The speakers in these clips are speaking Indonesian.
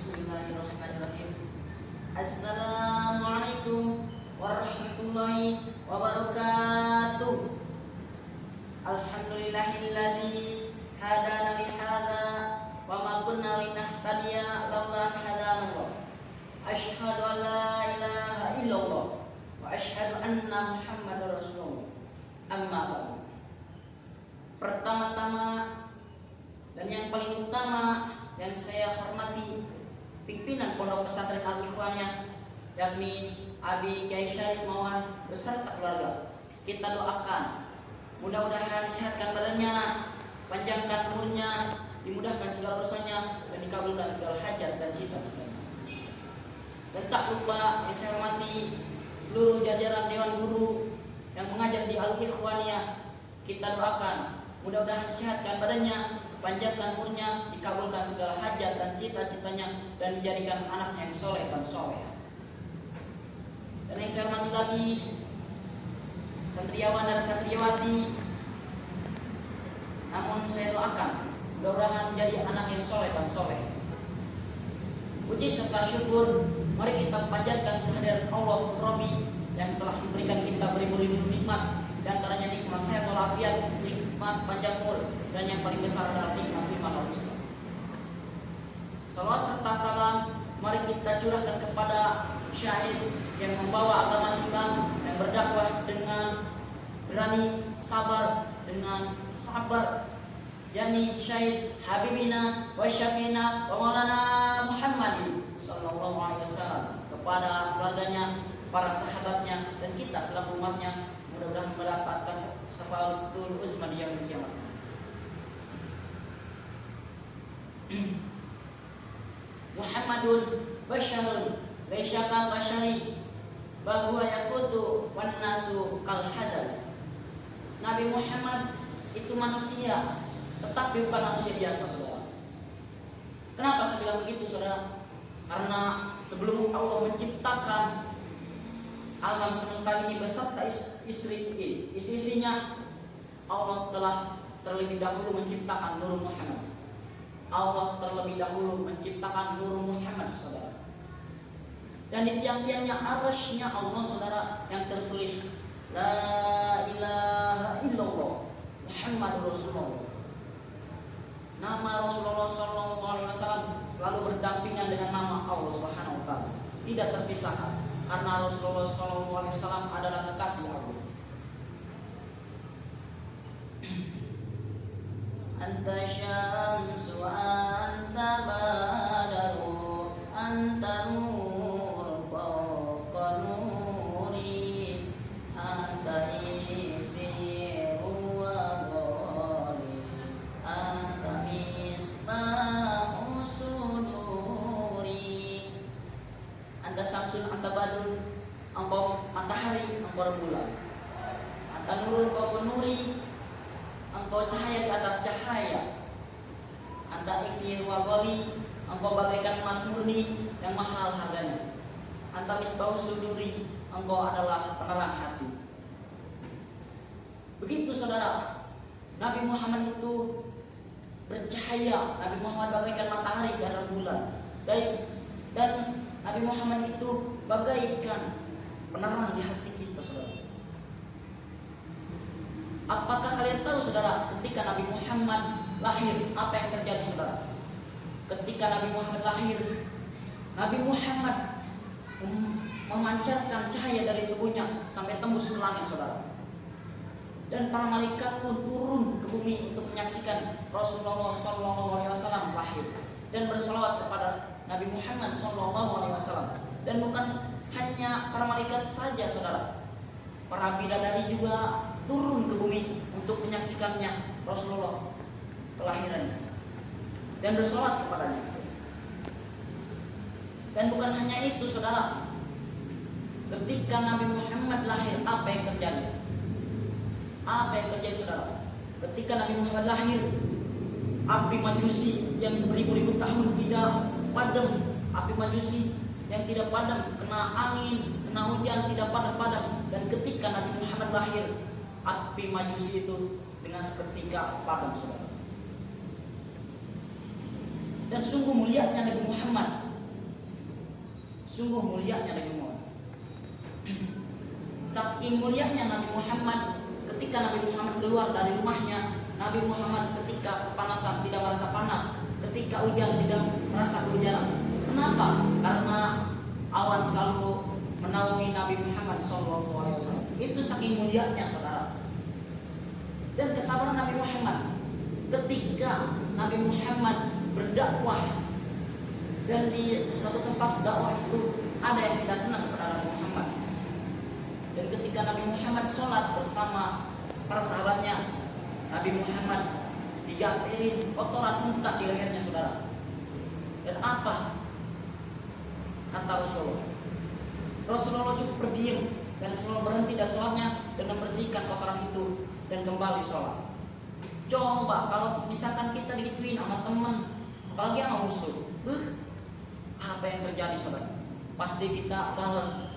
Bismillahirrahmanirrahim. Assalamualaikum warahmatullahi wabarakatuh. Alhamdulillahilladzi hadana li hadza wa ma kunna linahtadiya laula an hadana Allah. Asyhadu an la ilaha illallah wa asyhadu anna Muhammadar Rasulullah. Amma ba'du. Pertama-tama dan yang paling utama yang saya hormati pimpinan Pondok Pesantren Al-Ikhwaniyah, yakni Abi Kiai Syarif Mawan beserta keluarga. Kita doakan mudah-mudahan disehatkan badannya, panjangkan umurnya, dimudahkan segala urusannya, dan dikabulkan segala hajat dan cita-citanya. Dan tak lupa yang saya hormati seluruh jajaran Dewan Guru yang mengajar di Al-Ikhwaniyah. Kita doakan mudah-mudahan disehatkan badannya, panjangkan umurnya, dikabulkan segala hajat dan cita-citanya, dan dijadikan anak yang soleh dan soleh. Dan yang saya hormati lagi santriawan dan santriwati, namun saya doakan mudah-mudahan menjadi anak yang soleh dan soleh. Puji serta syukur mari kita panjatkan kehadiran Allah Rabbi yang telah memberikan kita beribu-ribu nikmat, dan antaranya nikmat sehat walafiat, nikmat panjang umur, dan yang paling besar adalah nikmat Islam. Salawat serta salam mari kita curahkan kepada syair yang membawa agama Islam, yang berdakwah dengan berani, sabar dengan sabar, yakni syair Habibina wa Syafina wa Maulana Muhammadin sallallahu alaihi wasallam, kepada keluarganya, para sahabatnya, dan kita selaku umatnya, mudah-mudahan mendapatkan syafaatul uzma di yaumil kiamat. Muhammadun basyarun laisa kal basyari bal huwa yaqutu wan nasu kal hadal. Nabi Muhammad itu manusia, tetapi bukan manusia biasa, saudara. Kenapa saya bilang begitu, saudara? Karena sebelum Allah menciptakan alam semesta ini beserta isi-isinya, Allah telah terlebih dahulu menciptakan Nur Muhammad. Allah terlebih dahulu menciptakan Nur Muhammad, saudara. Dan di tiang-tiangnya arasy-Nya Allah, saudara, yang tertulis La ilaha illallah Muhammadur Rasulullah. Nama Rasulullah SAW selalu berdampingan dengan nama Allah Subhanahu wa taala, tidak terpisahkan, karena Rasulullah SAW adalah kekasih Allah. Anta syamsu anta badaru anta nur fawqa nuri anta ifiru wa ghali anta misbahu suduri. Anta syamsun anta badrun, engkau matahari, engkau rembulan. Anta nurul fawqa nuri, engkau cahaya di atas cahaya. Anta ikir wa ghali, engkau bagaikan emas murni yang mahal harganya. Anta misbahu suduri, engkau adalah penerang hati. Begitu, saudara, Nabi Muhammad itu bercahaya. Nabi Muhammad bagaikan matahari dan rembulan. Dan Nabi Muhammad itu bagaikan penerang di hati kita, saudara. Apakah kalian tahu, saudara, ketika Nabi Muhammad lahir, apa yang terjadi, saudara? Ketika Nabi Muhammad lahir, Nabi Muhammad memancarkan cahaya dari tubuhnya sampai tembus ke langit, saudara. Dan para malaikat pun turun ke bumi untuk menyaksikan Rasulullah SAW lahir dan bersolawat kepada Nabi Muhammad SAW. Dan bukan hanya para malaikat saja, saudara, para bidadari juga turun ke bumi untuk menyaksikannya, Rasulullah kelahirannya, dan bersolat kepadanya. Dan bukan hanya itu, saudara, ketika Nabi Muhammad lahir, apa yang terjadi? Apa yang terjadi, saudara? Ketika Nabi Muhammad lahir, api majusi yang beribu-ribu tahun tidak padam, api majusi yang tidak padam, kena angin, kena hujan, tidak padam-padam. Dan ketika Nabi Muhammad lahir, api majusi itu dengan seketika padam, saudara. Dan sungguh mulianya Nabi Muhammad Sungguh mulianya Nabi Muhammad. Saking mulianya Nabi Muhammad, ketika Nabi Muhammad keluar dari rumahnya, Nabi Muhammad ketika kepanasan tidak merasa panas, ketika hujan tidak merasa kehujanan. Kenapa? Karena awan selalu menaungi Nabi Muhammad SAW. Itu saking mulianya, saudara. Dan kesabaran Nabi Muhammad ketika Nabi Muhammad berdakwah, dan di suatu tempat dakwah itu ada yang tidak senang kepada Nabi Muhammad. Dan ketika Nabi Muhammad sholat bersama para sahabatnya, Nabi Muhammad digantelin kotoran unta di lehernya, saudara. Dan apa kata Rasulullah? Rasulullah cukup berdiam, dan Rasulullah berhenti dari sholatnya dan membersihkan kotoran itu dan kembali sholat. Coba kalau misalkan kita digituin sama teman, apalagi sama musuh, apa yang terjadi, saudara? Pasti kita balas,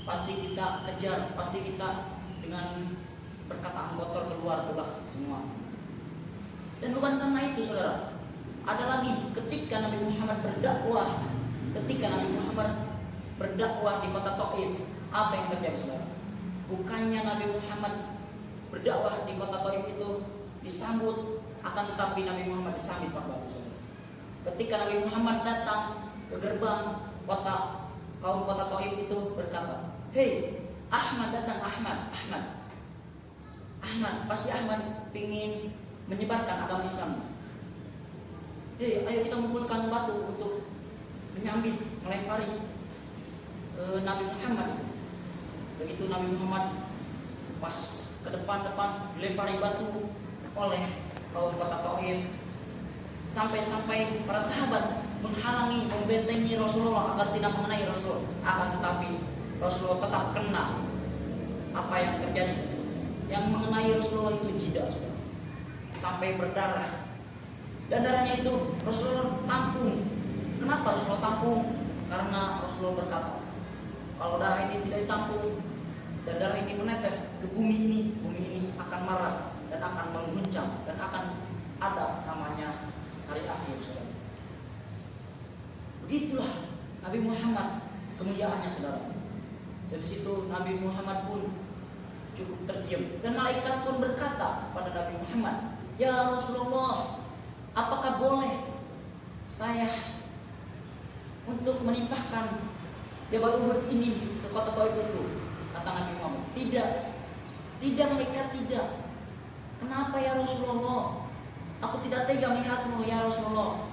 pasti kita kejar, pasti kita dengan perkataan kotor keluar tulah semua. Dan bukan karena itu, saudara. Ada lagi ketika Nabi Muhammad berdakwah, di kota Taif, apa yang terjadi, saudara? Bukannya Nabi Muhammad berdakwah di kota Taif itu disambut, akan tetapi Nabi Muhammad disambut pakai batu, saudara. Ketika Nabi Muhammad datang ke gerbang kaum kota Taif itu berkata, "Hei, Ahmad datang, Ahmad. Pasti Ahmad ingin menyebarkan agama Islam. Hei, ayo kita mengumpulkan batu untuk menyambit, melempari Nabi Muhammad." Begitu Nabi Muhammad pas ke depan dilempari batu oleh kaum kota Taif, sampai para sahabat menghalangi, membentengi Rasulullah agar tidak mengenai Rasulullah. Akan tetapi Rasulullah tetap kena. Apa yang terjadi? Yang mengenai Rasulullah itu jidat, sampai berdarah. Dan darahnya itu Rasulullah tampung. Kenapa Rasulullah tampung? Karena Rasulullah berkata, kalau darah ini tidak ditampung dan darah ini menetes ke bumi ini akan marah dan akan mengguncang dan akan ada namanya hari akhir, saudara. Begitulah Nabi Muhammad kemuliaannya, saudara. Dan di situ Nabi Muhammad pun cukup terdiam. Dan malaikat pun berkata kepada Nabi Muhammad, "Ya Rasulullah, apakah boleh saya untuk menimpahkan Jabal Uhud ini ke kota Taif itu?" Kata Nabi Muhammad, Tidak malaikat, tidak. Kenapa ya Rasulullah? Aku tidak tega melihatmu ya Rasulullah.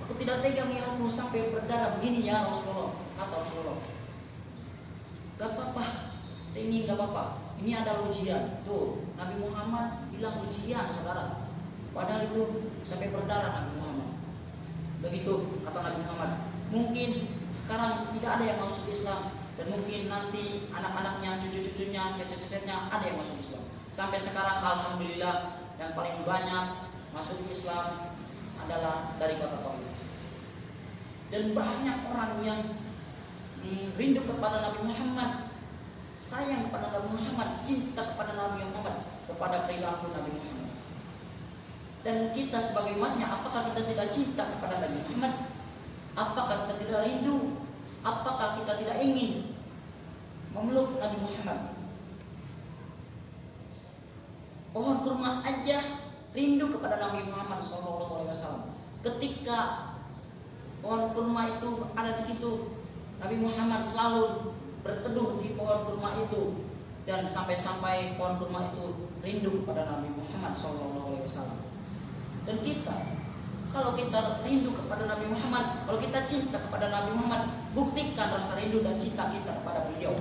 Aku tidak tega melihatmu sampai berdarah begini ya Rasulullah. Kata Rasulullah, "Gak apa-apa, ini gak apa-apa. Ini ada ujian." Tuh, Nabi Muhammad bilang ujian, saudara. Padahal itu sampai berdarah Nabi Muhammad. Begitu kata Nabi Muhammad. Mungkin sekarang tidak ada yang masuk Islam, dan mungkin nanti anak-anaknya, cucu-cucunya, cecet-cecetnya ada yang masuk Islam. Sampai sekarang alhamdulillah yang paling banyak masuk Islam adalah dari kota Taif. Dan banyak orang yang rindu kepada Nabi Muhammad, sayang kepada Nabi Muhammad, cinta kepada Nabi Muhammad, kepada perilaku Nabi Muhammad. Dan kita sebagai umatnya, apakah kita tidak cinta kepada Nabi Muhammad? Apakah kita tidak rindu? Apakah kita tidak ingin memeluk Nabi Muhammad? Pohon kurma aja rindu kepada Nabi Muhammad SAW. Ketika pohon kurma itu ada di situ, Nabi Muhammad selalu berteduh di pohon kurma itu, dan sampai-sampai pohon kurma itu rindu kepada Nabi Muhammad SAW. Dan kita, kalau kita rindu kepada Nabi Muhammad, kalau kita cinta kepada Nabi Muhammad, buktikan rasa rindu dan cinta kita kepada beliau.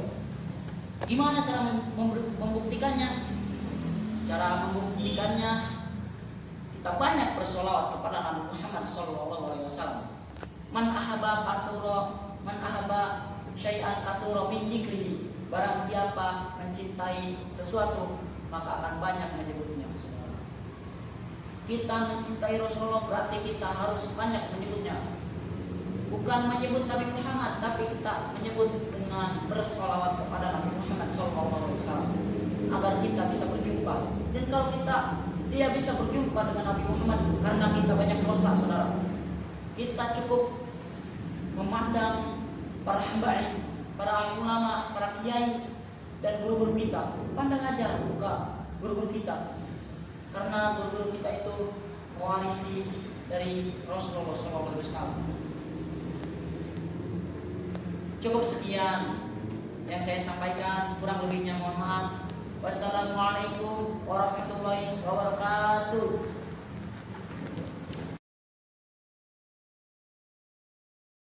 Gimana cara membuktikannya? Cara membuktikannya, kita banyak bersolawat kepada Nabi Muhammad SAW. Man ahaba syai'an kathura min dzikrihi. Barang siapa mencintai sesuatu, maka akan banyak menyebutnya. Kita mencintai Rasulullah berarti kita harus banyak menyebutnya. Bukan menyebut Nabi Muhammad, tapi kita menyebut dengan bersolawat kepada Nabi Muhammad SAW, agar kita bisa berjumpa. Dan kalau dia bisa berjumpa dengan Nabi Muhammad karena kita banyak dosa, saudara. Kita cukup memandang para hamba ilmu, para alim ulama, para kiai dan guru-guru kita. Pandang aja muka guru-guru kita. Karena guru-guru kita itu mewarisi dari Rasulullah SAW. Cukup sekian yang saya sampaikan, kurang lebihnya mohon maaf. Wassalamualaikum warahmatullahi wabarakatuh.